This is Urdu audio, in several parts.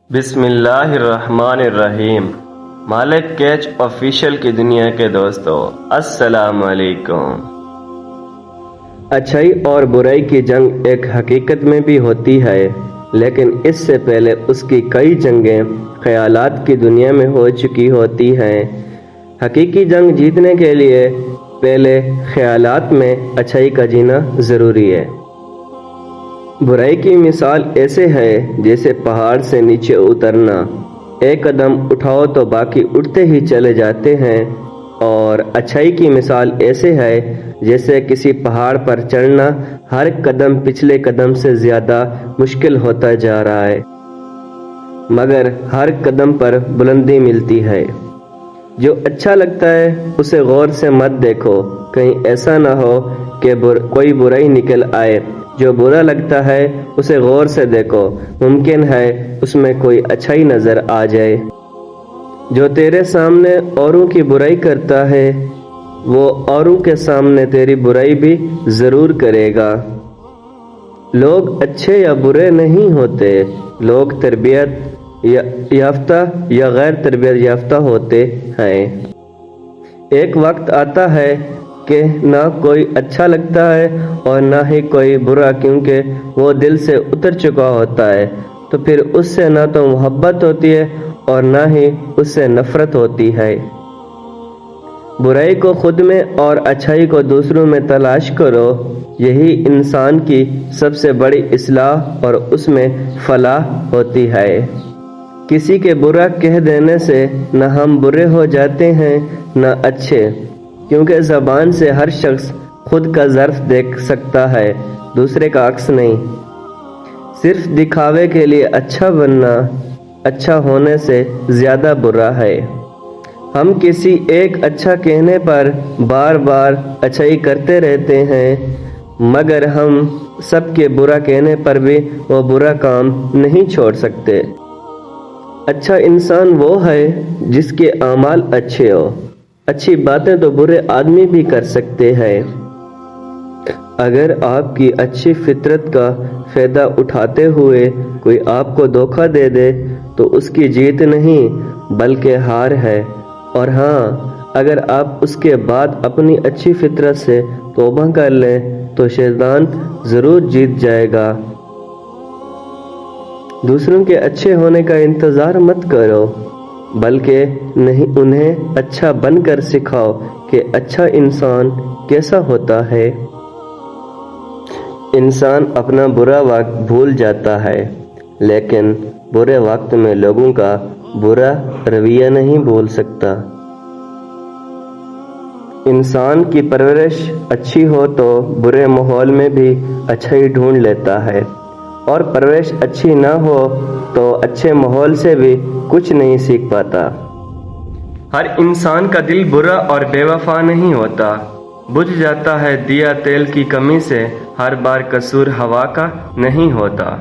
بسم اللہ الرحمن الرحیم۔ مالک کیچ آفیشیل کی دنیا کے دوستو، السلام علیکم۔ اچھائی اور برائی کی جنگ ایک حقیقت میں بھی ہوتی ہے، لیکن اس سے پہلے اس کی کئی جنگیں خیالات کی دنیا میں ہو چکی ہوتی ہیں۔ حقیقی جنگ جیتنے کے لیے پہلے خیالات میں اچھائی کا جینا ضروری ہے۔ برائی کی مثال ایسے ہے جیسے پہاڑ سے نیچے اترنا، ایک قدم اٹھاؤ تو باقی اٹھتے ہی چلے جاتے ہیں، اور اچھائی کی مثال ایسے ہے جیسے کسی پہاڑ پر چڑھنا ہر قدم پچھلے قدم سے زیادہ مشکل ہوتا جا رہا ہے، مگر ہر قدم پر بلندی ملتی ہے۔ جو اچھا لگتا ہے اسے غور سے مت دیکھو، کہیں ایسا نہ ہو کہ کوئی برائی نکل آئے۔ جو برا لگتا ہے اسے غور سے دیکھو، ممکن ہے اس میں کوئی اچھائی نظر آ جائے۔ جو تیرے سامنے اوروں کی برائی کرتا ہے وہ اوروں کے سامنے تیری برائی بھی ضرور کرے گا۔ لوگ اچھے یا برے نہیں ہوتے، لوگ تربیت یافتہ یا غیر تربیت یافتہ ہوتے ہیں۔ ایک وقت آتا ہے کہ نہ کوئی اچھا لگتا ہے اور نہ ہی کوئی برا، کیونکہ وہ دل سے اتر چکا ہوتا ہے، تو پھر اس سے نہ تو محبت ہوتی ہے اور نہ ہی اس سے نفرت ہوتی ہے۔ برائی کو خود میں اور اچھائی کو دوسروں میں تلاش کرو، یہی انسان کی سب سے بڑی اصلاح اور اس میں فلاح ہوتی ہے۔ کسی کے برا کہہ دینے سے نہ ہم برے ہو جاتے ہیں نہ اچھے، کیونکہ زبان سے ہر شخص خود کا ظرف دیکھ سکتا ہے، دوسرے کا عکس نہیں۔ صرف دکھاوے کے لیے اچھا بننا اچھا ہونے سے زیادہ برا ہے۔ ہم کسی ایک اچھا کہنے پر بار بار اچھائی کرتے رہتے ہیں، مگر ہم سب کے برا کہنے پر بھی وہ برا کام نہیں چھوڑ سکتے۔ اچھا انسان وہ ہے جس کے اعمال اچھے ہو۔ اچھی باتیں تو برے آدمی بھی کر سکتے ہیں۔ اگر آپ کی اچھی فطرت کا فائدہ اٹھاتے ہوئے کوئی آپ کو دھوکہ دے دے تو اس کی جیت نہیں بلکہ ہار ہے، اور ہاں، اگر آپ اس کے بعد اپنی اچھی فطرت سے توبہ کر لیں تو شیطان ضرور جیت جائے گا۔ دوسروں کے اچھے ہونے کا انتظار مت کرو، بلکہ انہیں اچھا بن کر سکھاؤ کہ اچھا انسان کیسا ہوتا ہے۔ انسان اپنا برا وقت بھول جاتا ہے، لیکن برے وقت میں لوگوں کا برا رویہ نہیں بھول سکتا۔ انسان کی پرورش اچھی ہو تو برے ماحول میں بھی اچھائی ڈھونڈ لیتا ہے، اور پرورش اچھی نہ ہو تو اچھے ماحول سے بھی کچھ نہیں سیکھ پاتا۔ ہر انسان کا دل برا اور بے وفا نہیں ہوتا، بجھ جاتا ہے دیا تیل کی کمی سے، ہر بار قصور ہوا کا نہیں ہوتا۔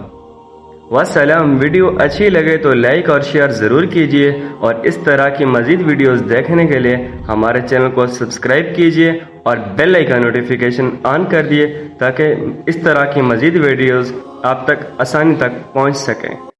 وسلام۔ ویڈیو اچھی لگے تو لائک اور شیئر ضرور کیجیے، اور اس طرح کی مزید ویڈیوز دیکھنے کے لیے ہمارے چینل کو سبسکرائب کیجیے اور بیل آئیکن نوٹیفیکیشن آن کر دیے تاکہ اس طرح کی مزید ویڈیوز آپ تک آسانی تک پہنچ سکیں۔